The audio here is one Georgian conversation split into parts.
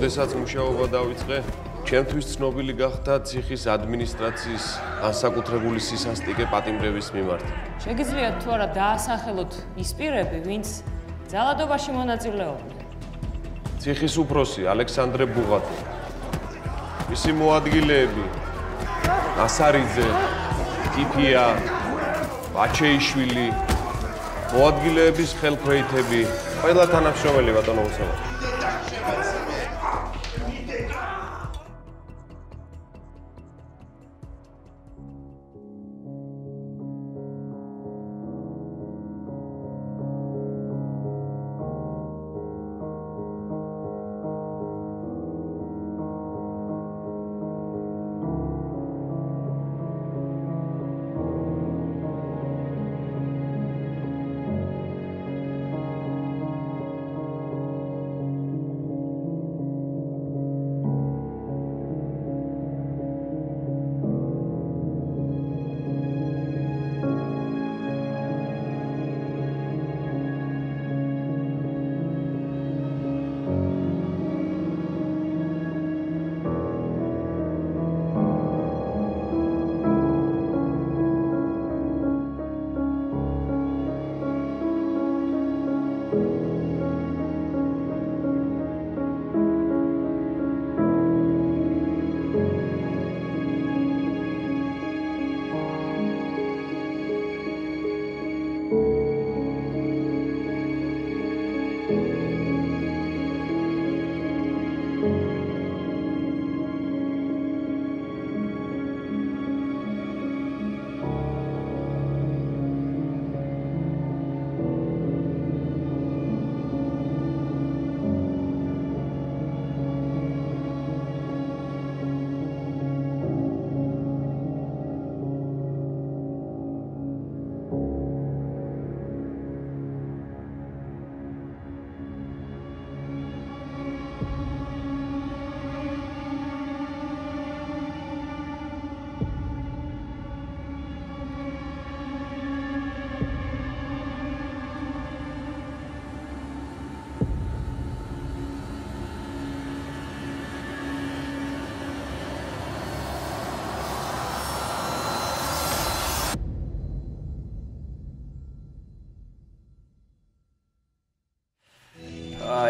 როდესაც მუშაობა დავიწყე, ჩემთვის ცნობილი გახდა ციხის ადმინისტრაციის განსაკუთრებული სისასტიკე პატიმრების მიმართ. შეგიძლიათ თუ არა დაასახელოთ ის პირები, ვინც ძალადობაში მონაწილეობდნენ. ციხის უფროსი ალექსანდრე ბუღატი, მისი მოადგილეები ნასარიძე, ტიფია, ბაჩეიშვილი, მოადგილეების ხელქვეითები, ყველა თანამშრომელი ბატონო უსამართლო.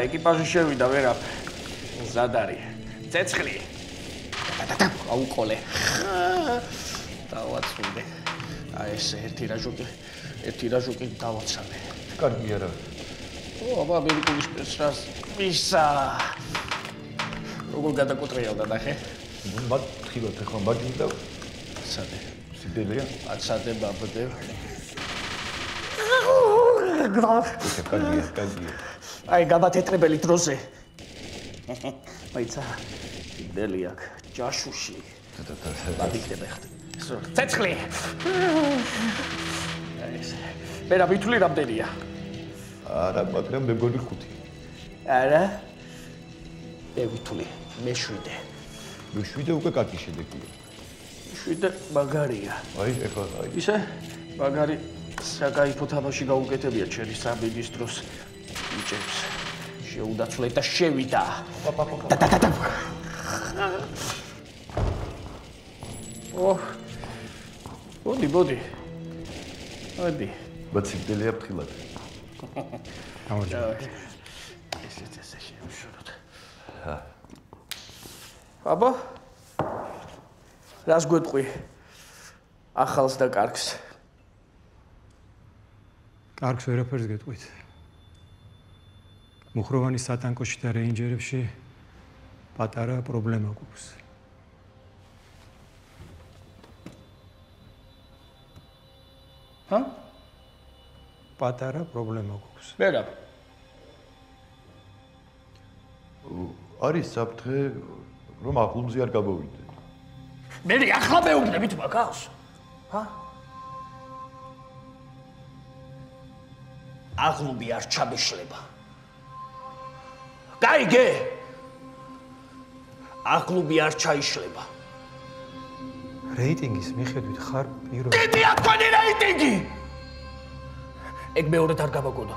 ეკიპაჟი შევიდა ვერაფერ. მზად არის. ცეცხლი. აუყოლე. დავაცვიდე. აი ეს ერთი რაჟუკი დავაცალე. კარგი არა. აბა ამერიკული სპეცრას მისა. როგორ გადაკოტრიალდა ნახე? მათ ხილოთ ახლა ბაჯი და სადე. სიდელია? აცადე ბაბდე. კარგია. აი გამათეთრებელი დროზე. მაიცა დელიაკ ჯაშუში. დადიქდება ხა. ცეცხლი. მერა ვითვლი რამდენია? არა, მაგრამ მე მგონი 5. არა. მე ვითვლი, მე-7. მე-7 უკვე კაცი შედეგია. 7 მაგარია. აი, ეხლა აი. ისე მაგარი საკაიფო თამაში გაუკეთებია ჩემი სამინისტროს იჭებს. შეუდაცვლე და შევიდა. მოდი. მოდი. ბაციდელია ფრთხილად. გამარჯობა. ესე შევშოროთ. აბა. რას გვეტყვი? ახალს და კარგს. კარგს ვერაფერს გეტყვით. მუხროვანის სატანკოში და რეინჯერებში პატარა პრობლემა გვაქვს. პატარა პრობლემა გვაქვს. მერა. არის საფრთხე, რომ ახლომზე არ გამოვიდე. მე ახლა მეუბნებით მაგას. აღლუბი არ ჩამეშლება. გაიგე? აღლუბი არ ჩაიშლება. რეიტინგის მიხედვით ხარ პირველი. დიდია თქვენი რეიტინგი. ეგ მეორედ არ გამოგონა.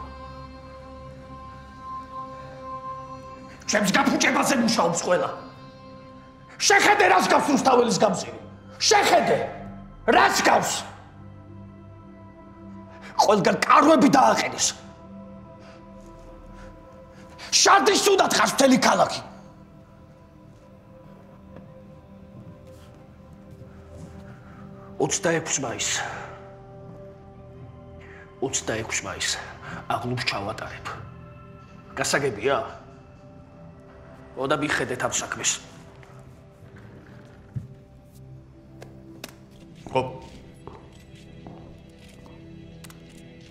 ჩემს გაფუჭებაზე მუშაობს ყველა. შეხედე რას გავს რუსთაველის გამზირი. შეხედე რას გავს. ყველგან კარვები დააყენეს. შარდის სუდად ხარ მთელი ქალაქი. მაისს 26 მაისს აღლუმს ჩავატარებ. გასაგებია? ოდა მიხედეთ ამ საქმეს. ხო.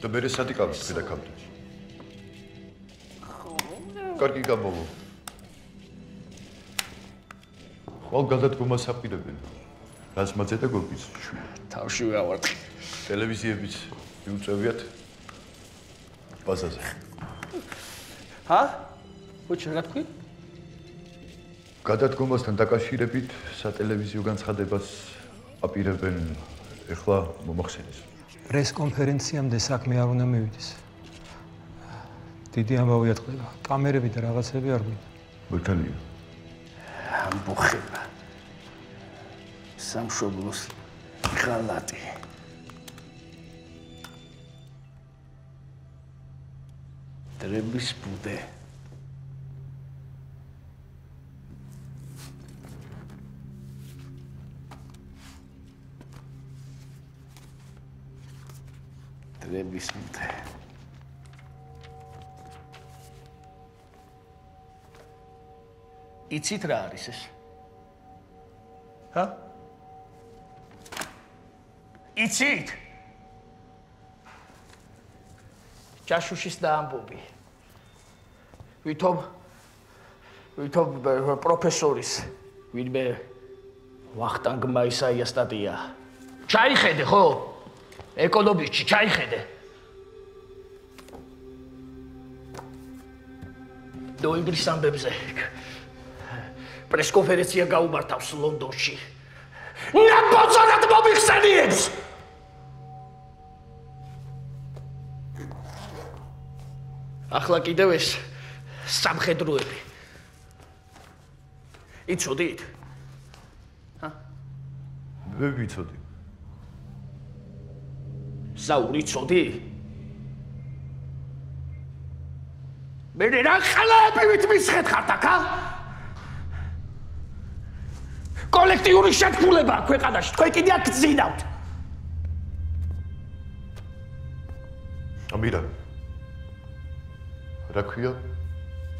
და მე სადიკავით გადაკავდი. კარგი გამოვო. ხვალ გადადგომას აპირებენ. რას მაძედა გოგის? თავში ვეავარდი. ტელევიზიებიც მიუწევიათ ბაზაზე. ჰა? ხუჩი რა თქვი? გადადგომასთან დაკავშირებით სატელევიზიო განცხადებას აპირებენ ეხლა მომახსენეს. პრესკონფერენციამდე საქმე არ უნდა მივიდეს. დიდი ამბავი ატყდება. კამერები და რაღაცები არ გვინდა. მართალია. ამბოხება. სამშობლოს ღალატი. დრების ბუდე. დრების ბუდე. იცით რა არის ეს? ჰა? იცით? ჯაშუშის დაამბობი. ვითომ პროფესორის ვინმე ვახტანგმა ისაია სტატია. ჩაიხედე ხო? ეკონომისტში ჩაიხედე. ნოემბრის ამბებზე პრესკონფერენცია გაუმართავს ლონდონში. ნაბოძანად მომიხსენიებს! ახლა კიდევ ეს სამხედროები. იცოდით? ჰა? მე ვიცოდი. საური იცოდი? მე რა ხალხები მისხეთ ხართ აქ, ა? კოლექტიური შეთქმულება ქვეყანაში, თქვენ კიდე აქ გძინავთ. ამირა. რა ქვია?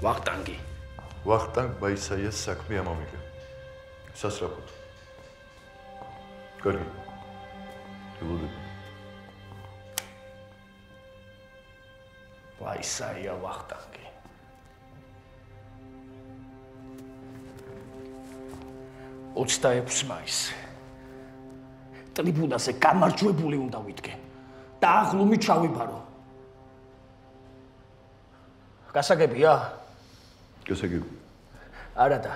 ვახტანგი. ვახტანგმა ისაიას საქმე ამომიგა. სასწრაფოდ. კარგი. ველოდები. ვაისაია ვახტანგი. მაისს ტრიბუნაზე გამარჯვებული უნდა ვიდგენ და აღლუმი ჩავიბარო. გასაგებია? გასაგები. არა და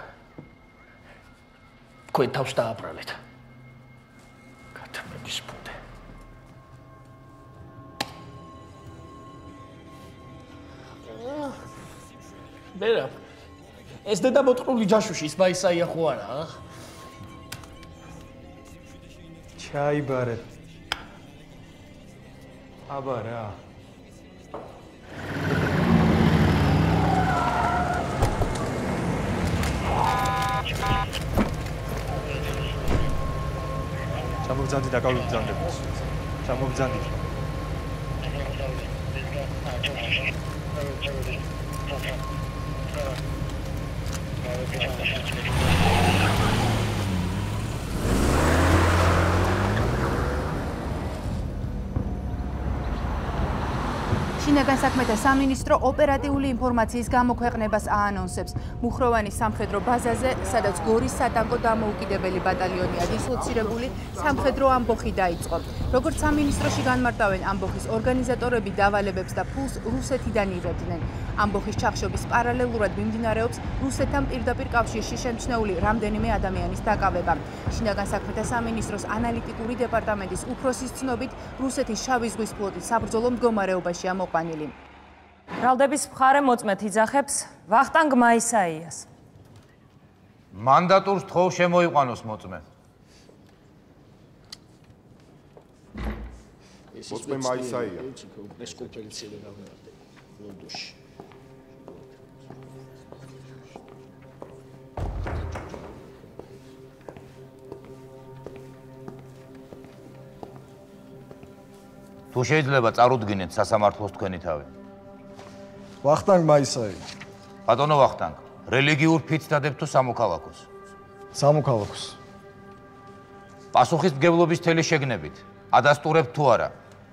თქვენ თავს დააბრალეთ. გათმების ბუდე. მერა ეს დედა მოწყული ჯაშუშის მაისაია ხო არა, ა? ჩაიბარე. აბა რა. ჩამოვძანდი და გავიბრძანდები. ჩამოვძანდი. შინაგან საქმეთა სამინისტრო ოპერატიული ინფორმაციის გამოქვეყნებას აანონსებს მუხროვანის სამხედრო ბაზაზე, სადაც გორის სატანკო დამოუკიდებელი ბატალიონია დისლოცირებული, სამხედრო ამბოხი დაიწყო. როგორც სამინისტროში განმარტავენ, ამბოხის ორგანიზატორები დავალებებს და ფულს რუსეთიდან იღებდნენ. ამბოხის ჩახშობის პარალელურად მიმდინარეობს რუსეთთან პირდაპირ კავშირში შემჩნეული რამდენიმე ადამიანის დაკავება. შინაგან საქმეთა სამინისტროს ანალიტიკური დეპარტამენტის უფროსის ცნობით, რუსეთის შავი ზღვის ფლოტი საბრძოლო მდგომარეობაშია მოყვანილი. ბრალდების მხარე მოწმეთ იძახებს ვახტანგ მაისაიას. მანდატურს თხოვ შემოიყვანოს მოწმე. მოწმე მაისაია. ეს კონფერენცია გავიმართე ლონდონში. თუ შეიძლება წარუდგინეთ სასამართლოს თქვენი თავი. ვახტანგ მაისაია. ბატონო ვახტანგ, რელიგიურ ფიცს დადებ თუ სამოქალაქოს? სამოქალაქოს. პასუხისმგებლობის თელი შეგნებით. ადასტურებთ თუ არა,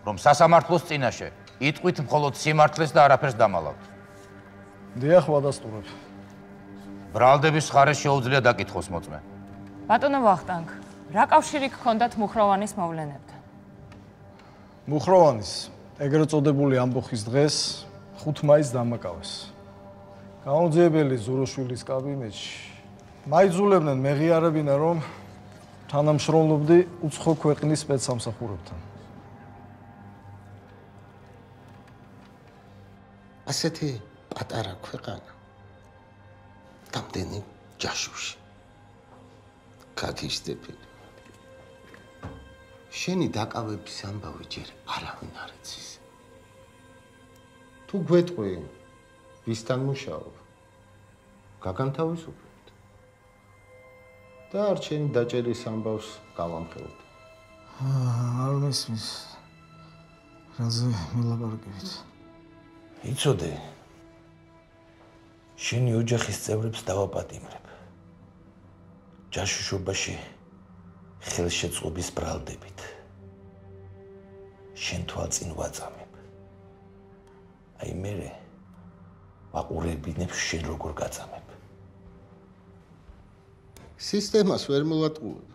რომ სასამართლოს წინაშე იტყვით მხოლოდ სიმართლეს და არაფერს დამალავთ. დიახ, ვადასტურებ. ბრალდების მხარეს შეუძლია დაკითხოს მოწმე. ბატონო ვახტანგ, რა კავშირი გქონდათ მუხროვანის მოვლენებთან? მუხროვანის ეგრეთ წოდებული ამბოხის დღეს 5 მაისს დამაკავეს. გამოძიებელი ზუროშვილის კაბინეტში მაიძულებდნენ მეღიარებინა, რომ თანამშრომლობდი უცხო ქვეყნის სპეცსამსახურებთან. ასეთი პატარა ქვეყანა გამდენი ჯაშუში გაგიშდები. შენი დაკავების ამბავი ჯერ არავინ არ იცის. თუ გვეტყვი ვისთან მუშაობ, გაგანთავისუფლებთ და არჩენი დაჭერის ამბავს გავამხელოთ. არ მესმის. რაზე მილაპარაკებით? იცოდე, შენი ოჯახის წევრებს დავაპატიმრებ. ჯაშუშობაში ხელშეწყობის ბრალდებით. შენ თვალწინ ვაწამებ. აი მერე ვაყურებინებ შენ როგორ გაწამებ. სისტემას ვერ მოვატყუებ.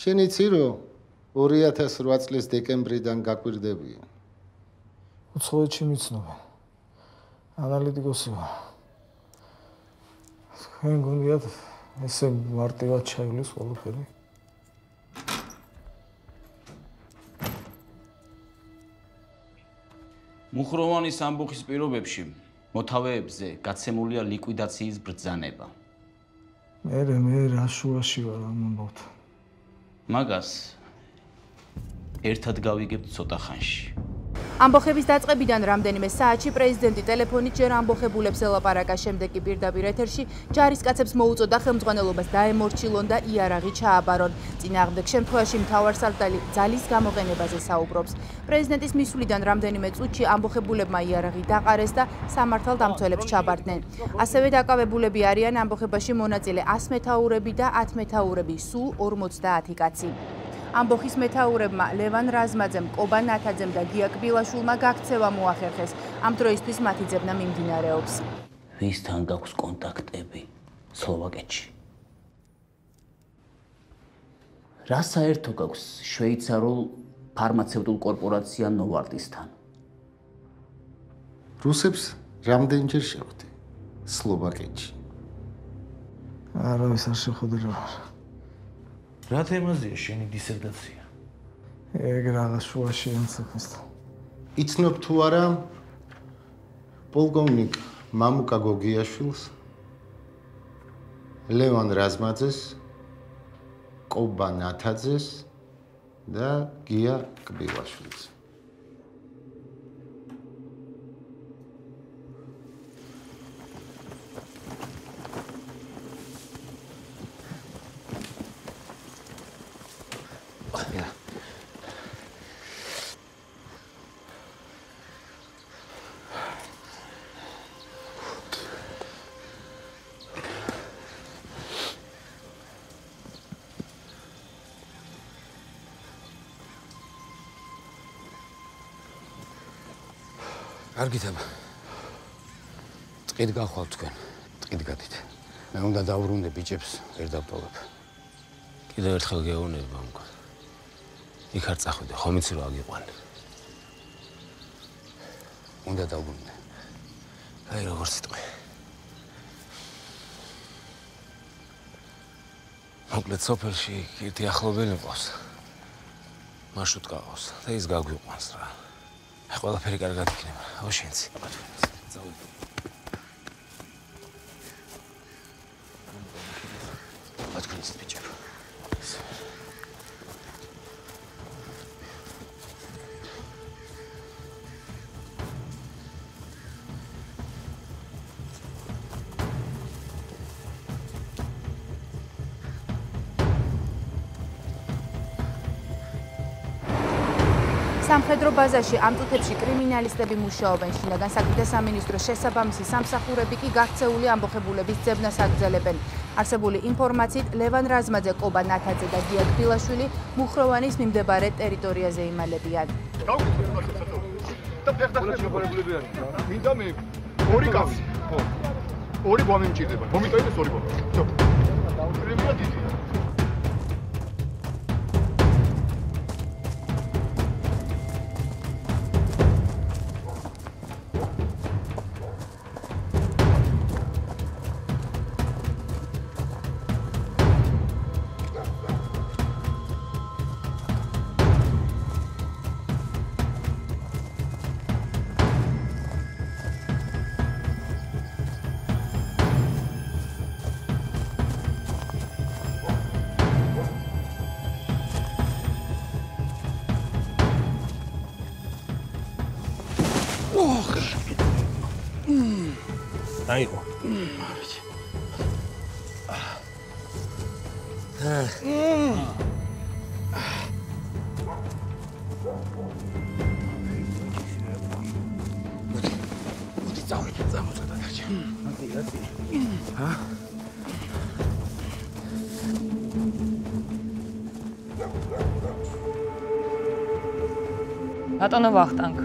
შენ იცი რომ 2008 წლის დეკემბრიდან გაკვირდებიან. უცხოეთში მიცნობენ. ანალიტიკოსი ვარ. თქვენ გონიათ ესე მარტივად ჩაივლის ყველაფერი? მუხროვანის ამბოხის პირობებში მოთავეებზე გაცემულია ლიკვიდაციის ბრძანება. მე რაშუაში ვარ ამ ამბავთან. მაგას ერთად გავიგებთ ცოტა ხანში. ამბოხების დაწყებიდან რამდენიმე საათში პრეზიდენტი ტელეფონით ჯერ ამბოხებულებს ელაპარაკა, შემდეგ კი პირდაპირ ეთერში ჯარისკაცებს მოუწოდა ხელმძღვანელობას დაემორჩილონ და იარაღი ჩააბარონ. წინააღმდეგ შემთხვევაში მთავარსარდალი ძალის გამოყენებაზე საუბრობს. პრეზიდენტის მისვლიდან რამდენიმე წუთში ამბოხებულებმა იარაღი დაყარეს და სამართალდამცველებს ჩაბარდნენ. ასევე დაკავებულები არიან ამბოხებაში მონაწილე 100 მეთაურები და 10 მეთაურები, სულ 50 კაცი. ამბოხის მეთაურებმა ლევან რაზმაძემ, კობა ნათაძემ და გია კბილაშვილმა გაქცევა მოახერხეს. ამ დროისთვის მათი ძებნა მიმდინარეობს. ვისთან გაქვს კონტაქტები სლოვაკეთში? რა საერთო გაქვს შვეიცარულ ფარმაცევტულ კორპორაცია ნოვარტისთან? რუსებს რამდენჯერ შეხვდი სლოვაკეთში? არავის არ შეხვედრა. რა თემაზეა შენი დისერტაცია? ეგ რაღაც შუაში ანსაფესთან. იცნობ თუ არა პოლკოვნიკ მამუკა გოგიაშვილს, ლევან რაზმაძეს, კობა ნათაძეს და გია კბილაშვილს. კარგით აბა. ტყით გახვალ თქვენ. ტყით გადით. მე უნდა დავბრუნდე ბიჭებს, ვერ დავტოვებ. კიდევ ერთხელ გეუბნები მამუკა. იქ არ წახვიდე, ხომ იცი რომ აგიყვანე. უნდა დავბრუნდე. აი როგორ სიტყვი. მოკლედ სოფელში ერთი ახლობელი ყავს. მარშრუტკა ყავს და ის გაგვიყვანს რა. ყველაფერი კარგად იქნება. აუ შენც. ათქრინს ბიჭო. სამხედრო ბაზაში ამ წუთებში კრიმინალისტები მუშაობენ. შინაგან საქმეთა სამინისტროს შესაბამისი სამსახურები კი გაქცეული ამბოხებულების ძებნას აგრძელებენ. არსებული ინფორმაციით, ლევან რაზმაძე, კობა ნათაძე და გია გბილაშვილი მუხროვანის მიმდებარე ტერიტორიაზე იმალებიან. მინდა მე ორი კაცი. ხო. ორი გვამი მჭირდება. მომიტოვეს ორი გვამი. პრემია დიდია. აიყო. მოდი წავიდე დადარჩა. ჰა? ბატონო ვახტანგ,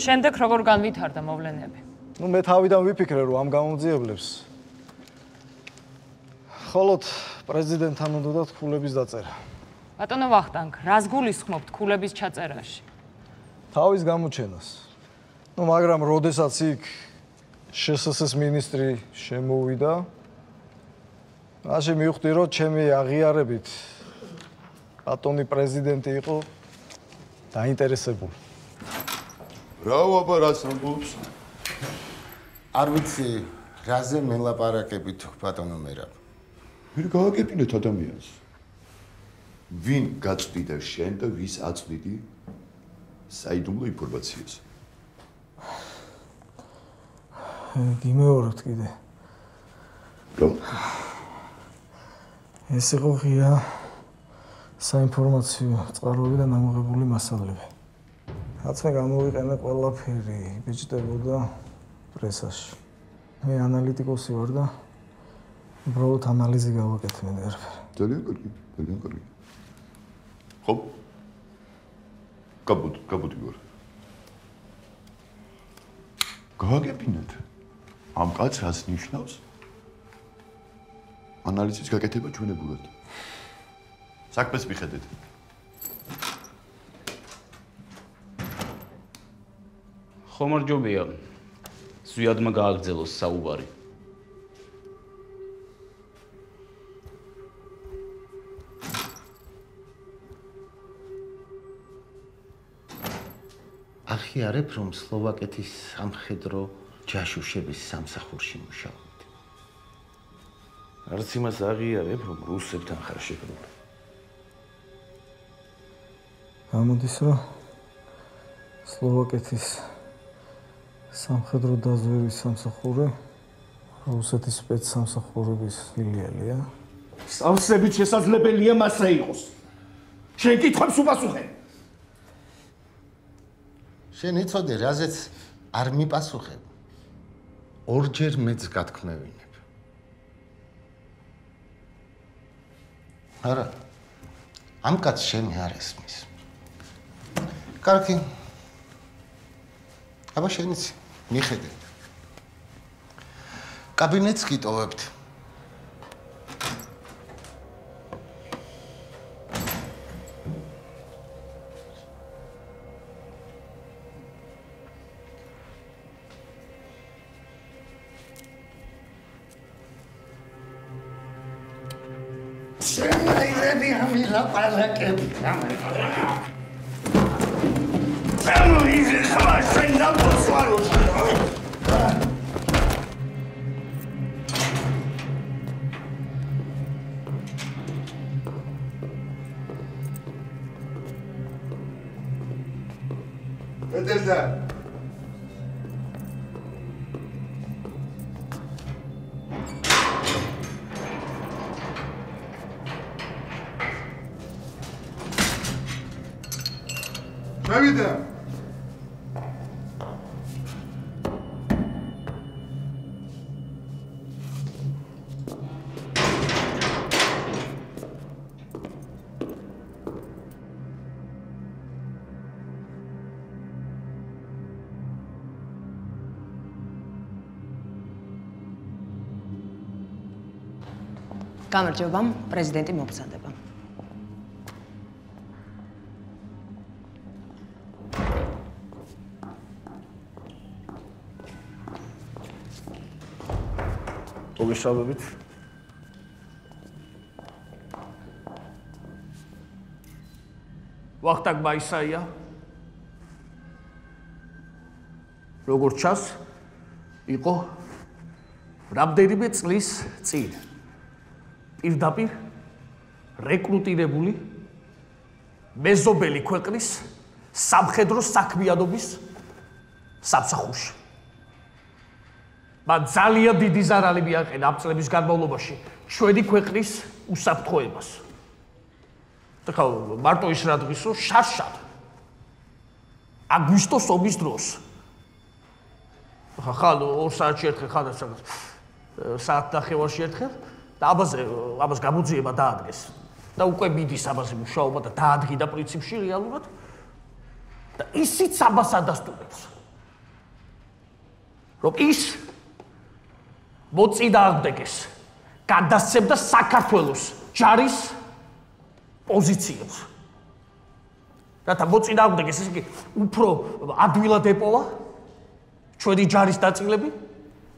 შემდეგ როგორ განვითარდა მოვლენები? ნუ მე თავიდან ვიფიქრე რომ ამ გამოძიებლებს ხოლოდ პრეზიდენტთან უნდა თქულების დაწერა. ბატონო ვახტანგ, რას გულისხმობთ თქულების ჩაწერაში? თავის გამოჩენას. ნუ მაგრამ როდესაც იქ შსს მინისტრი შემოვიდა, მაშინ მივხვდი რომ ჩემი აღიარებით ბატონი პრეზიდენტი იყო დაინტერესებული. რა ვაბა რას ამბობს? არ ვიცი, რაზე მელაპარაკებით ბატონო მერაბ. ვერ გააგებინეთ ადამიანს. ვინ გაწვდიდა შენ და ვის აწვდიდი საიდუმლო ინფორმაციას? გიმეორებთ კიდე. რა? ეს იყო ღია საინფორმაციო წყაროებიდან ამოღებული მასალები. რაც მე გამოვიყენე ყველაფერი, იბეჭდებოდა პრესაში. მე ანალიტიკოსი ვარ და უბრალოდ ანალიზი გავაკეთე მე ერთხელ. ძალიან კარგი, ძალიან კარგი. ხო? გაბუდი ვარ. გააგებინეთ. ამ კაცს რას ნიშნავს? ანალიზის გაკეთება ჩვენებურად. საქმეს მიხედეთ. ხომარჯობია. ზვიადმა გააგრძელოს საუბარი. აღიარებ, რომ სლოვაკეთის სამხედრო ჯაშუშების სამსახურში მუშაობთ. არც იმას აღიარებ, რომ რუსებთან ხარ შეგრული. გამოდის, რომ სლოვაკეთის სამხედრო დაზვერვის სამსახური რუსეთის სპეცსამსახურების ფილიალია. სავსებით შესაძლებელია მასა იყოს. შენ კითხვებს უპასუხე. შენ იცოდე, რაზეც არ მიპასუხებ. ორჯერ მეც გათქმევინებ. არა. ამ კაც შენი არ ესმის. კარგი. აბა შენიც მიხედე. კაბინეტს გიტოვებთ. შემაიღები ამილაპარაკები. ხმა შენ ნამოსვარო. ედელდა მევიდა გამარჯობა, პრეზიდენტი მოგზადება. მოგესალმებით. ვახტანგ მაისაია. როგორც ჩანს, იყო რამდენიმე წლის წინ პირდაპირ რეკრუტირებული მეზობელი ქვეყნის სამხედრო საქმიანობის სამსახურში. მან ძალიან დიდი ზარალი მიაყენა ამ წლების განმავლობაში ჩვენი ქვეყნის უსაფრთხოებას. ეხლა მარტო ის რა დღისო შარშად აგვისტოს ომის დროს. ხან 2 საათში ერთხელ, ხან საათ ნახევარში ერთხელ და ამას გამოძიება დაადგეს. და უკვე მიდის ამაზე მუშაობა და დაადგინა პრინციპში რეალურად. და ისიც ამას ადასტურებს. რომ ის მოწინააღმდეგეს გადასცემდა საქართველოს ჯარის პოზიციებს. რათა მოწინააღმდეგეს ესე იგი უფრო ადვილად ეპოვა ჩვენი ჯარის ნაწილები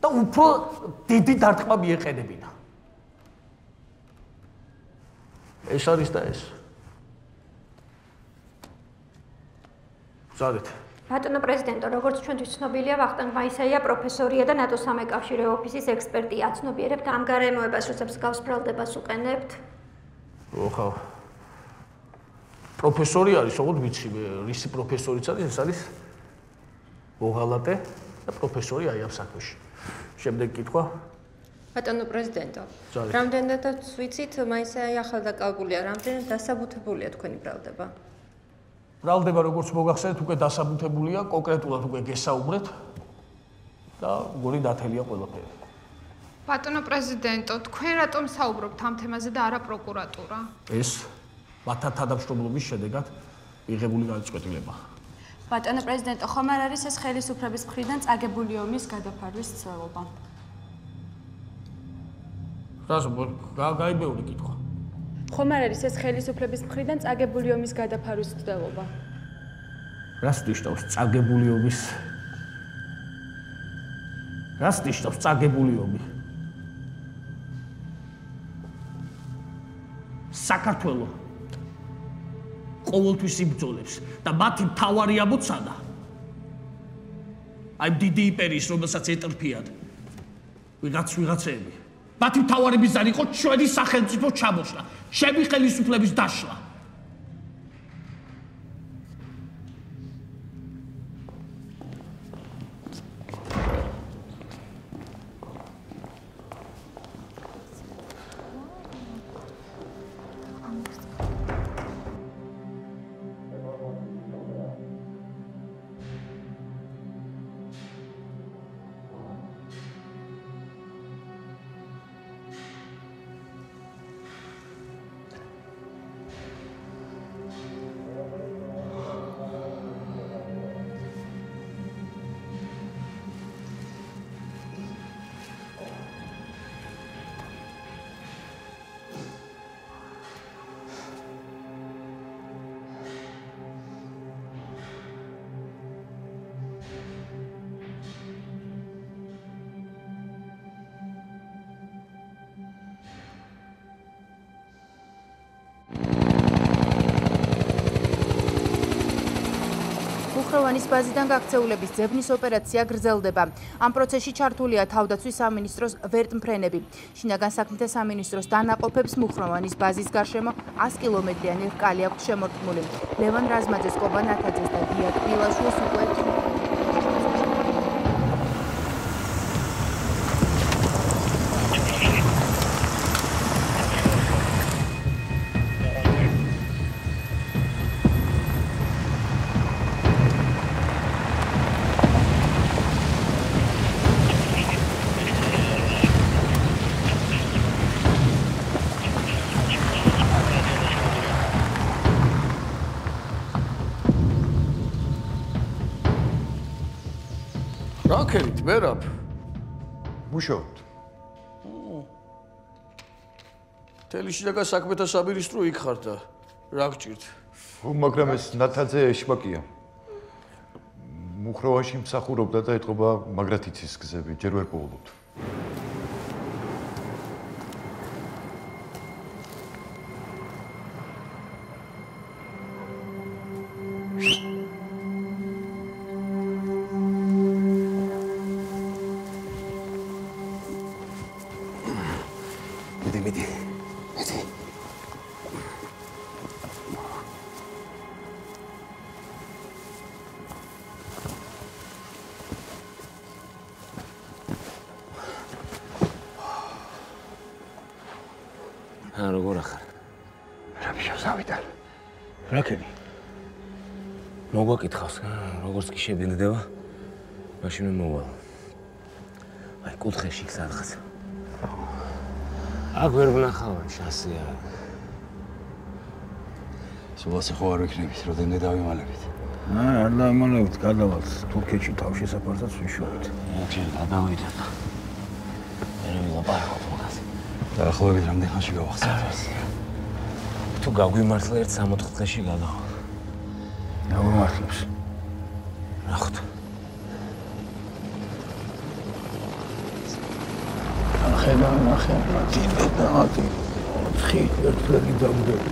და უფრო დიდი დარტყმა მიეყენებინა. ეს არის და ეს. ზადეთ. ბატონო პრეზიდენტო, როგორც ჩვენთვის ცნობილია, ვახტანგ მაისაია პროფესორია და ნატოს სამეკავშირე ოფისის ექსპერტია. აცნობიერებთ ამ გარემოებას, როდესაც გავს ბრალდებას უყენებთ? ხო. პროფესორი არის, ოღონდ ვიცი, რისი პროფესორიც არის, ეს არის მოღალატე და პროფესორი აი ამ საქმეში. შემდეგ კითხვა. ბატონო პრეზიდენტო, რამდენადაც ვიცით, მაისაია ახალ დაკავებულია, რამდენად დასაბუთებულია თქვენი ბრალდება? ბრალდება როგორც მოგახსენეთ, უკვე დასაბუთებულია, კონკრეტულად უკვე გესაუბრეთ და გონი დათელია ყველაფერი. ბატონო პრეზიდენტო, თქვენ რატომ საუბრობთ ამ თემაზე და არა პროკურატურა? ეს მათთან თანამშრომლობის შედეგად მიღებული განწყვეტილება. ბატონო პრეზიდენტო, ხომ არ არის ეს ხელისუფლების მხრიდან წაგებული ომის გადაფარვის ცდილობა? რასო, გაიბეული კითხვა. ხომ არ არის ეს ხელისუფლების მხრიდან წაგებული ომის გადაფარვის ცდილობა? რას ნიშნავს წაგებული ომის? რას ნიშნავს წაგებული ომი? საქართველო ყოველთვის იბრძოლებს და მათი მთავარი ამოცანა აი დიდი იმპერიის, რომელსაც ეტრფიან ვიღაცები. მათი მთავარი მიზანი იყო ჩვენი სახელმწიფოს ჩამოშლა, ჩემი ხელისუფლების დაშლა. მუხროვანის ბაზიდან გაქცეულების ძებნის ოპერაცია გრძელდება. ამ პროცესში ჩართულია თავდაცვის სამინისტროს ვერტმფრენები. შინაგან საქმეთა სამინისტროს დანაყოფებს მუხროვანის ბაზის გარშემო 100 კილომეტრიანი რკალი აქვს შემორტყმული. ლევან რაზმაძეს, კობა ნათაძეს და დიაკ მილაშვილს უკვე რაკერით ვერაფ მუშაობთ თელი შინაგან საქმეთა სამინისტრო იქ ხარ და რა გჭირთ მაგრამ ეს ნათაძე ეშმაკია მუხროვანში მსახურობდა და ეთყობა მაგრათიცის გზები ჯერ ვერ პოულობთ როგორ ახარ? რა მიშავსავიდან? რაკენი? მოგვაკითხავს, როგორც კი შედინდება, მაშინ მოვალ. აი, კუთხეში სადღაც. აქ ვერ ვნახავ, შასია. სულაც ხო არ ვიქნებით, რამდენი დავიმალებით. არ დავიმალებით, გადავალთ თურქეთში თავშესაფარსაც ვიშოვით. ჩვენ გადავიდეთ. მე ვილაპარაკობ მაგაზე. დაახლოებით რამდენ ხანში გავახსენეთ? თუ გაგვიმართლა ერთ 64 წელში გადავალ. გავიმართლებს. ნახოთ. ნახე, მათი. 4 ერთლები დავდები.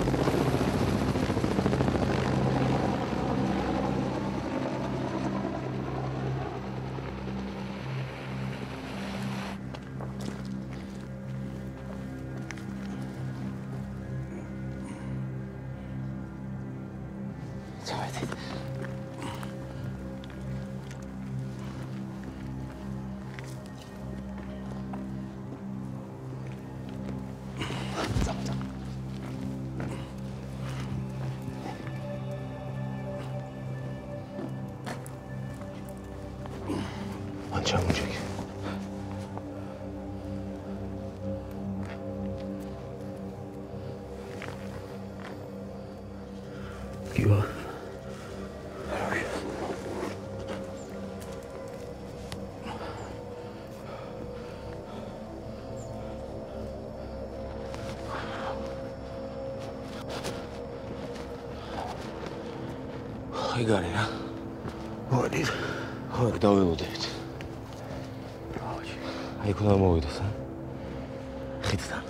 ჩამოჭიქ. კივა. ეგარი რა. მოდით. ხო, დაველოდებით. აი, ქუნა მოვიდეს, ხიდთან.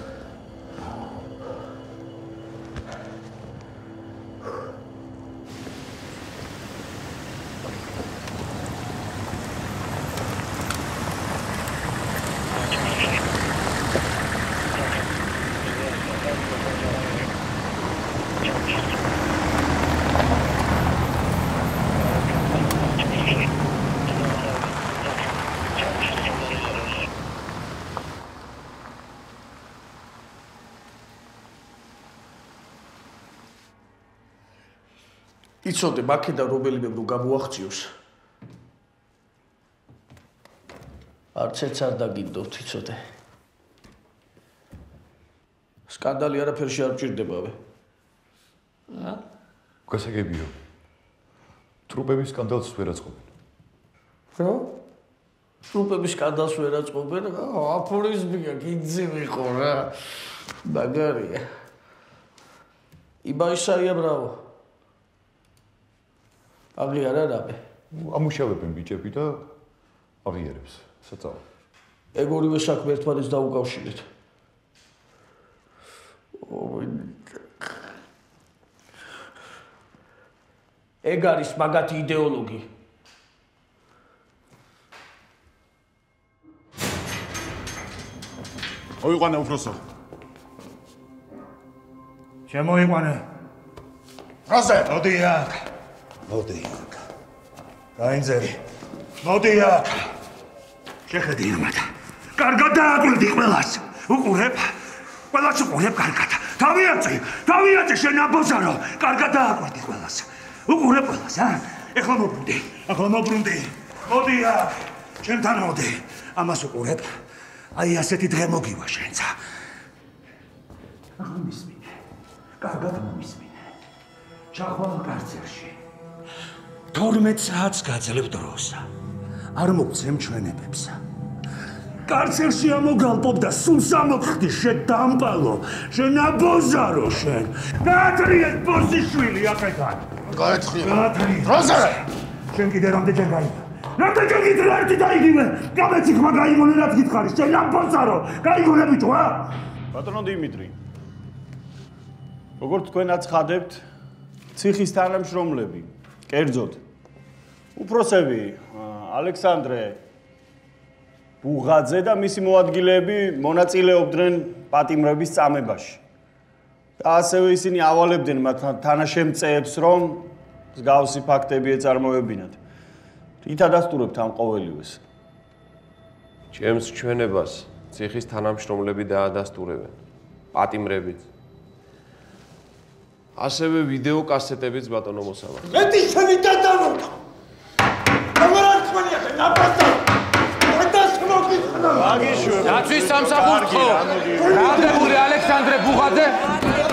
იცოდე მაქედან რომელიმე რო გამოახციოს. არც ერთს არ დაგინდობთ, იცოდე. სკანდალი არაფერში არ მჭირდებავე. გასაგებია. ტრუპების სკანდალს ვერ აწყობენ. რა? ტრუპების სკანდალს ვერ აწყობენ? აფორიზმია, გიძი ვიყო რა. მაგარია. იბაისაია ბრავო. აღიარა რამე. ამუშავებენ ბიჭები და აღიარებს. საწაო. ეგ ორივე საქმე ერთმანეთს დაუკავშირეთ. ეგ არის მაგათი იდეოლოგი. მოიყვანე უფროსო. შემოიყვანე. რაზე? მოდი აქ. მოდი აქ. გაინძერი. მოდი აქ. შეხედი ამათ. კარგად დააკვირდი ყველას. უყურებ? ყველას უყურებ კარგად. თავიანწი შენ აბოზარო. კარგად დააკვირდი ყველას. უყურებ ყველას, ა? ეხლა მობრუნდი. მოდი აქ. ჩემთან მოდი. ამას უყურებ? აი ასეთი დღე მოგივა შენცა. ახლა მისმინე. კარგად მომისმინე. ჩახვალ კარცერში. 12 საათს გაძლევ დროს. არ მოგცემ ჩვენებებს. კარცერში ამოგალპობ და სულ სამოხდი შენ დამპალო. შენ აბოზარო შენ. გაატრიეს ბოსიშვილი აყედან. გაეთხია. როზე? შენ კიდე რამდენჯერ გაიგე? რამდენჯერ გითხრა ერთი და იგივე. გამეცი ხმა გაიგონე რაც გითხარი. შენ აბოზარო. გაიგონე ბიჭო, ა? ბატონო დიმიტრი. როგორც თქვენ აცხადებთ, ციხის თანამშრომლები, კერძოდ უფროსები, ალექსანდრე ბუღაძე და მისი მოადგილეები მონაწილეობდნენ პატიმრების წამებაში. და ასევე ისინი ავალებდნენ მათ თანაშემწეებს, რომ მსგავსი ფაქტები ეწარმოებინათ. რით ადასტურებთ ამ ყოველივეს? ჩემს ჩვენებას ციხის თანამშრომლები დაადასტურებენ, პატიმრებით. ასევე ვიდეო კასეტებიც ბატონო მოსავალი. მეტი შენი დადამოყო. გამარანცმანია შენ აბაზა. დაცვის სამსახურს ხო? რადებული ალექსანდრე ბუღაძე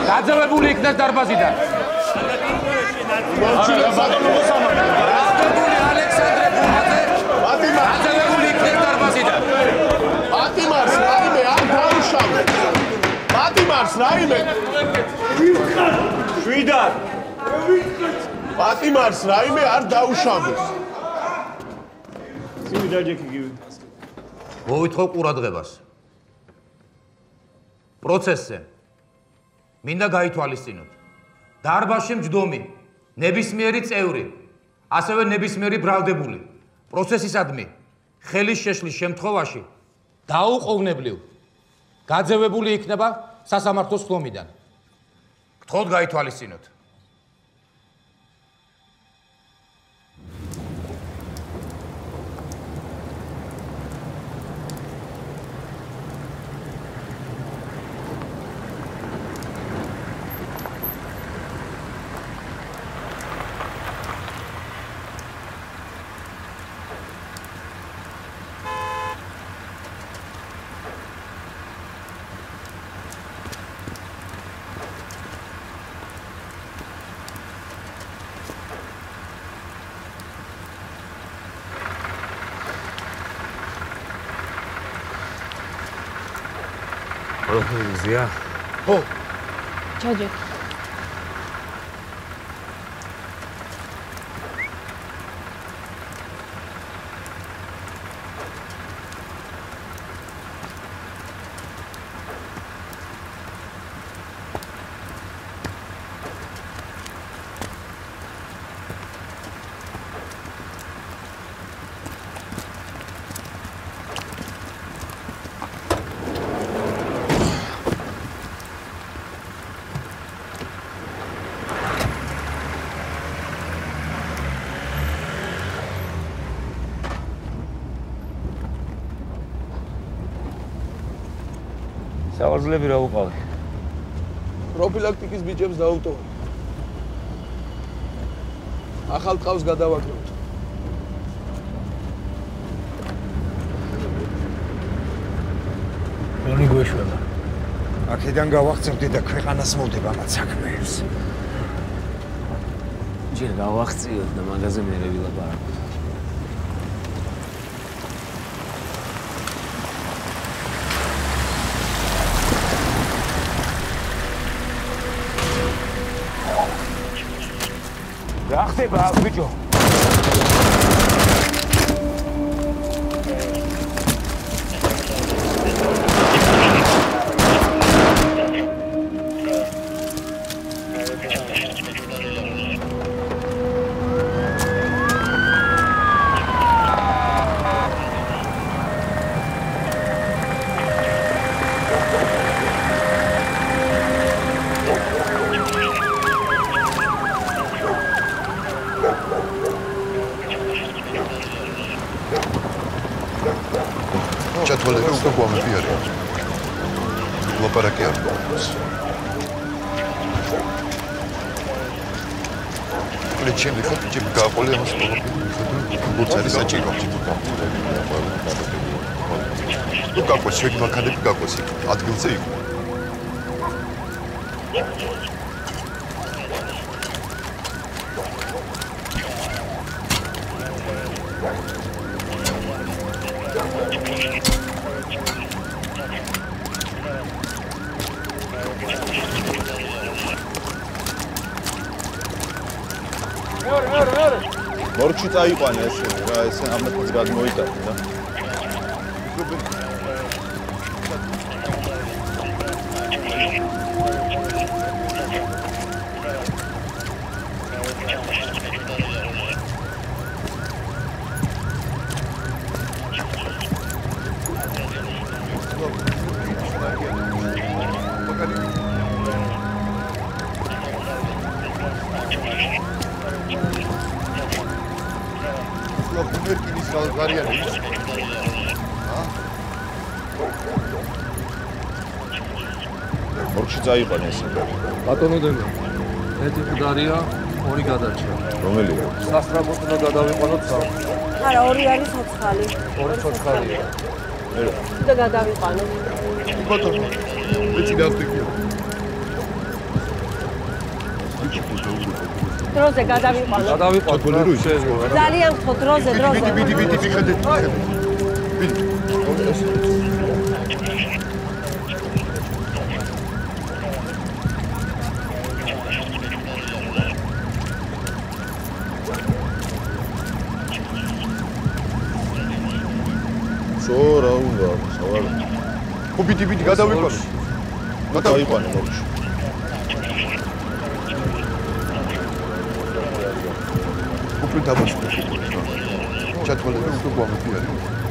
დაძევებული იქნეს დარბაზიდან. ბატონო მოსამართლე. რადებული ალექსანდრე ბუღაძე დაძევებული იქნეს დარბაზიდან. პატიმარს რაიმე არ დაუშავეთ. პატიმარს რაიმე. შვიდად. პატიმარს რაიმე არ დაუშავდეს. ცივი დაჯექი გივი. მოვითხოვ ყურადღებას. პროცესზე მინდა გაითვალისწინოთ. დარბაზში მჯდომი, ნებისმიერი წევრი, ასევე ნებისმიერი ბრალდებული. პროცესისადმი ხელის შეშლის შემთხვევაში დაუყოვნებლივ გაძევებული იქნება სასამართლოს ხლომიდან. გთხოვთ გაითვალისწინოთ. ზია? ხო. ჩაჯექი. სავარძლები რა უყავი? პროფილაქტიკის ბიჭებს დაუტოვე. ახალ ტყავს გადავაკროთ. მენი გვეშველა. აქედან გავახცევდი და ქვეყანას მოვდება მათ საქმეებს. ჯერ გავახციოთ და მაგაზე მერე ვილაპარაკოთ. რა ხდება ბიჭო? ჩათვალები უკვე გვამები არის. ლაპარაკი არ გვაქვს. ლეჩემ ხა ბიჭები გააყოლე ამას როგორ არის საჭირო თუ გაყვეს შეგ მანქანები გაყვეს იქ ადგილზე იქ მორჩი წაიყვანე ესე რა ესე ამას გადმოიტანე რა მორჩი წაიყვანე ესე ბატონო დემა ერთი მკვდარია ორი გადარჩა რომელია სასტრაფოდ უნდა გადავიყვანოთ სამ არა ორი არის ცოცხალი ორი ცოცხალია და გადავიყვანოთ ბატონო მეც გავფიქრე დროზე გადავიყვანოთ ძალიან ხო დროზე ბიდი მიხედეთ რა უნდა სავალ ხო ბიდი გადავიყვანო გადავიყვანე მორჩი უკვე დამოჩნდა ჩათვალები უკვე გვამები არის